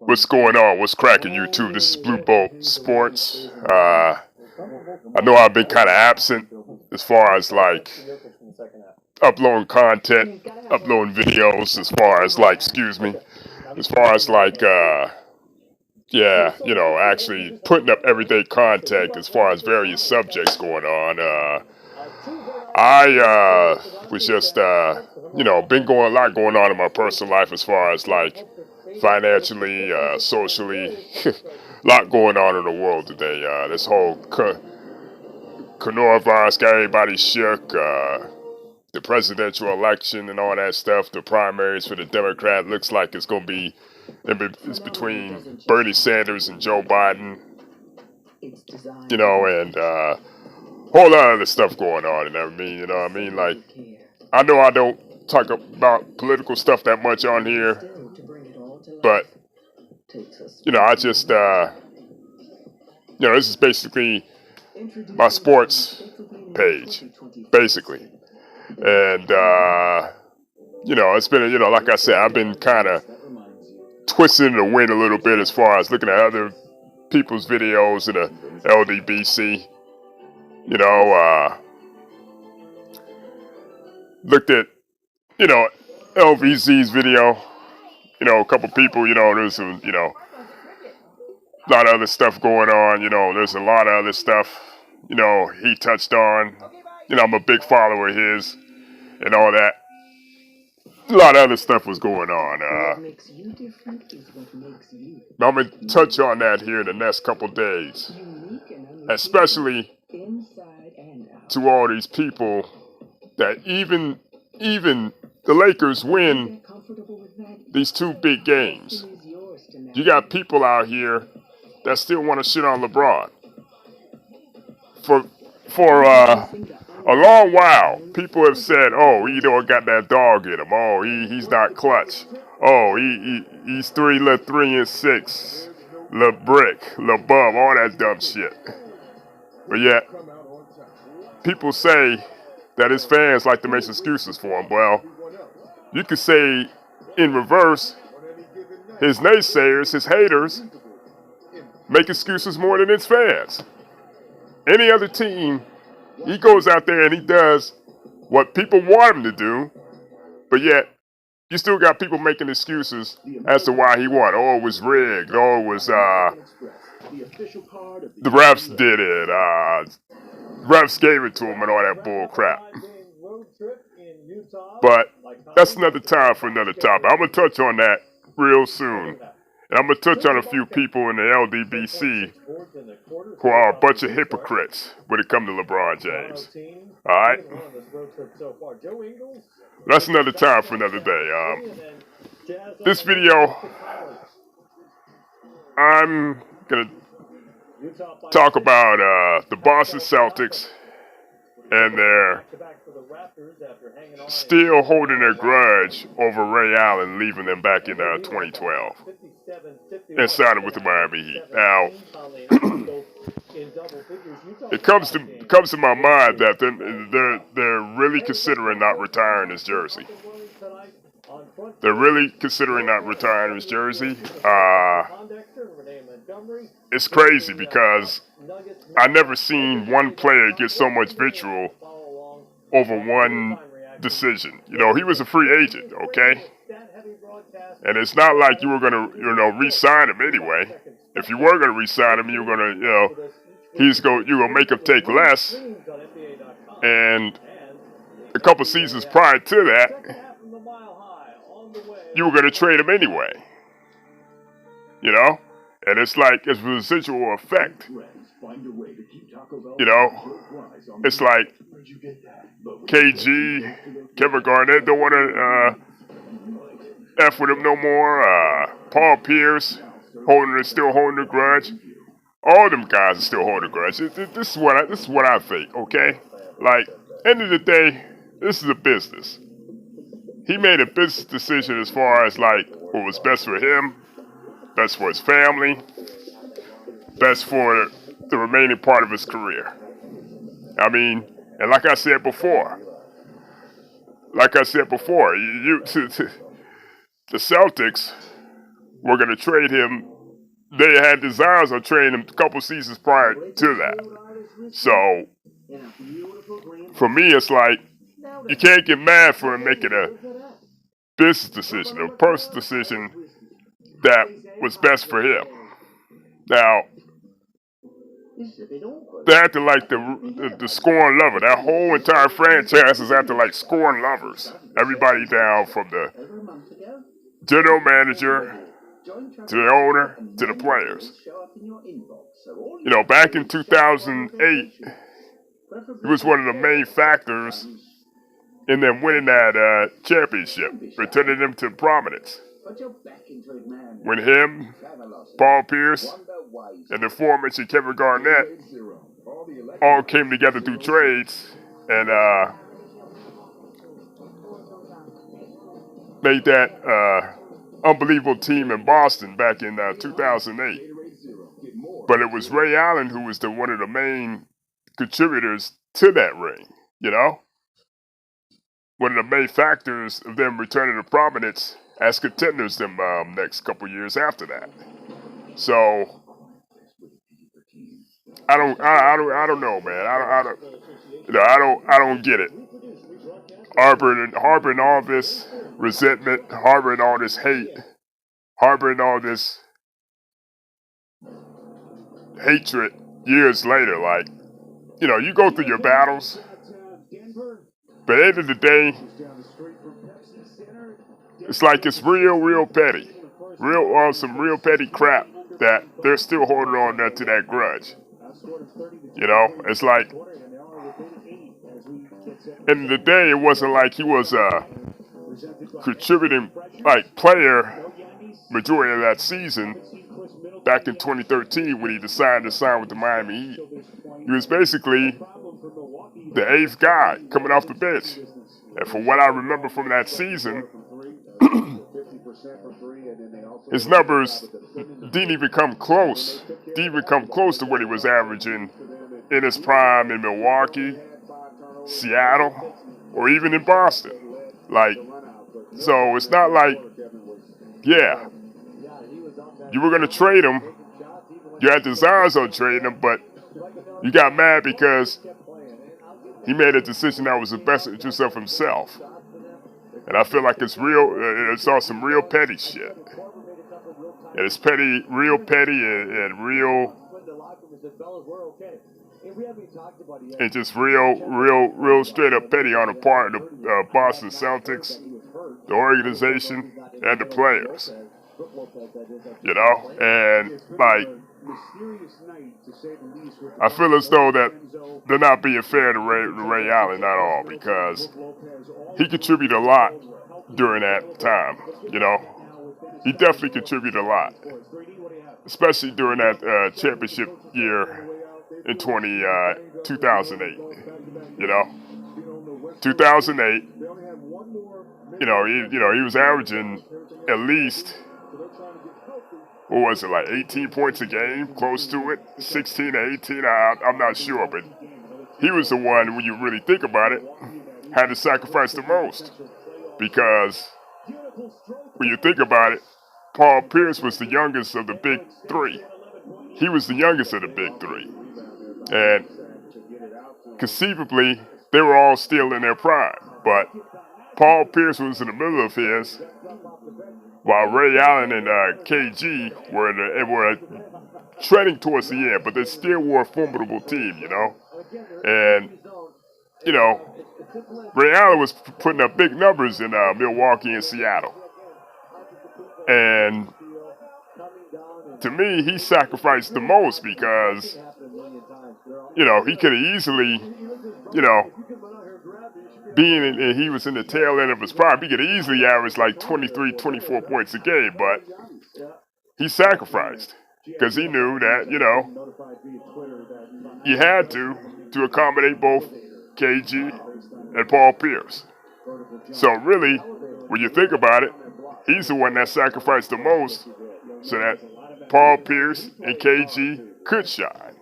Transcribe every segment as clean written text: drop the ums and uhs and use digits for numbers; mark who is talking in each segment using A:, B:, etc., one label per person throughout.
A: What's going on? What's cracking, YouTube? This is Blue Bolt Sports. I know I've been kind of absent as far as like uploading content, uploading videos, as far as like, yeah, you know, actually putting up everyday content as far as various subjects going on. I was just, you know, been going a lot going on in my personal life as far as like financially, socially, a lot going on in the world today. This whole coronavirus got everybody shook. The presidential election and all that stuff, the primaries for the Democrat looks like it's going to be, it's between Bernie Sanders and Joe Biden, you know, and whole lot of other stuff going on and everything, you know what I mean? Like, I know I don't talk about political stuff that much on here, but, you know, I just, you know, this is basically my sports page, basically. And, you know, it's been, you know, like I said, I've been kind of twisting the wind a little bit as far as looking at other people's videos in the LDBC. You know, looked at, you know, LVZ's video. You know, a couple people, you know, there's some, you know, a lot of other stuff going on. You know, there's a lot of other stuff, you know, he touched on. You know, I'm a big follower of his and all that. A lot of other stuff was going on. I'm going to touch on that here in the next couple days. Especially to all these people that even the Lakers win these two big games. You got people out here that still want to shit on LeBron. For a long while, people have said, "Oh, he don't got that dog in him. Oh, he's not clutch. Oh, he's 3 and 6, brick, bum, all that dumb shit." But yet, people say that his fans like to make excuses for him. Well, you could say in reverse, his naysayers, his haters, make excuses more than his fans. Any other team, he goes out there and he does what people want him to do, but yet you still got people making excuses as to why he won. Oh, it was rigged. Oh, it was the refs did it. Refs gave it to him and all that bull crap. But that's another time for another topic. I'm going to touch on that real soon. And I'm going to touch on a few people in the LDBC who are a bunch of hypocrites when it comes to LeBron James. All right? That's another time for another day. This video, I'm going to talk about the Boston Celtics and they're still holding their grudge over Ray Allen leaving them back in 2012 and signing with the Miami Heat. Now, it comes to my mind that they're really considering not retiring his jersey. They're really considering not retiring his jersey. It's crazy because I never seen one player get so much vitriol over one decision. You know, he was a free agent, okay? And it's not like you were going to, you know, re-sign him anyway. If you were going to re-sign him, you were going to, you know, you're going to make him take less. And a couple seasons prior to that, you were going to trade him anyway. You know? And it's like, it's a residual effect. You know? It's like KG, Kevin Garnett don't want to F with him no more. Paul Pierce still holding the grudge. All them guys are still holding the grudge. This is what I think, okay? Like, end of the day, this is a business. He made a business decision as far as like what was best for him, best for his family, best for the remaining part of his career. I mean, and like I said before, you the Celtics were going to trade him. They had desires of trading him a couple seasons prior to that. So, for me, it's like, you can't get mad for him making a business decision, a personal decision that was best for him. Now, they acted like the Scorned lover. That whole entire franchise is acting like Scorned lovers. Everybody down from the general manager to the owner to the players. You know, back in 2008, he was one of the main factors in them winning that championship, returning them to prominence. When him, Paul Pierce, and the aforementioned Kevin Garnett all came together through trades and made that unbelievable team in Boston back in 2008. But it was Ray Allen who was one of the main contributors to that ring, you know? One of the main factors of them returning to prominence as contenders them next couple years after that. So I don't know, man. I don't get it. Harboring all this resentment, harboring all this hate, harboring all this hatred years later. Like, you know, you go through your battles, but at the end of the day, it's like it's real petty. Some real petty crap that they're still holding on to that grudge. You know, it's like, in the day, it wasn't like he was a contributing like player majority of that season back in 2013 when he decided to sign with the Miami Heat. He was basically the 8th guy coming off the bench. And from what I remember from that season, his numbers didn't even come close. Didn't even come close to what he was averaging in his prime in Milwaukee, Seattle, or even in Boston. Like, so it's not like, yeah, you were going to trade him. You had desires on trading him, but you got mad because he made a decision that was the best interest of himself. And I feel like it's all some real petty shit. And it's petty, real petty and real, and just real straight up petty on the part of the Boston Celtics, the organization, and the players. You know, and like, I feel as though that they're not being fair to Ray Allen at all, because he contributed a lot during that time. You know, he definitely contributed a lot, especially during that championship year in 2008. You know, 2008. You know, he was averaging at least, what was it, like 18 points a game, close to it, 16 to 18, I'm not sure, but he was the one, when you really think about it, had to sacrifice the most, because when you think about it, Paul Pierce was the youngest of the big three. He was the youngest of the big three, and conceivably, they were all still in their prime, but Paul Pierce was in the middle of his, while Ray Allen and KG were treading towards the end, but they still were a formidable team, you know. And, you know, Ray Allen was putting up big numbers in Milwaukee and Seattle. And to me, he sacrificed the most because, you know, he could have easily, you know, he was in the tail end of his prime, he could easily average like 23, 24 points a game, but he sacrificed because he knew that, you know, you had to accommodate both KG and Paul Pierce. So really, when you think about it, he's the one that sacrificed the most so that Paul Pierce and KG could shine.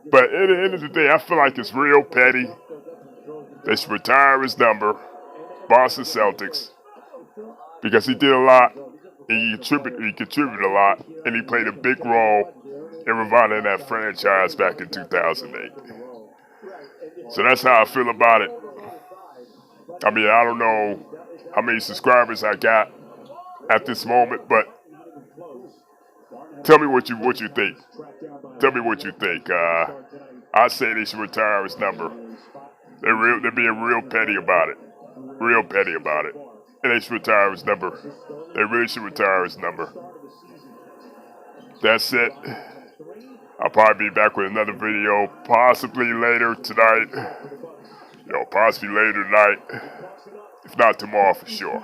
A: But at the end of the day, I feel like it's real petty. They should retire his number, Boston Celtics, because he did a lot, and he contributed a lot, and he played a big role in reviving that franchise back in 2008. So that's how I feel about it. I mean, I don't know how many subscribers I got at this moment, but tell me what you think. Tell me what you think. I say they should retire his number. They're being real petty about it. Real petty about it. And they should retire his number. They really should retire his number. That's it. I'll probably be back with another video, possibly later tonight. Possibly later tonight. If not tomorrow, for sure.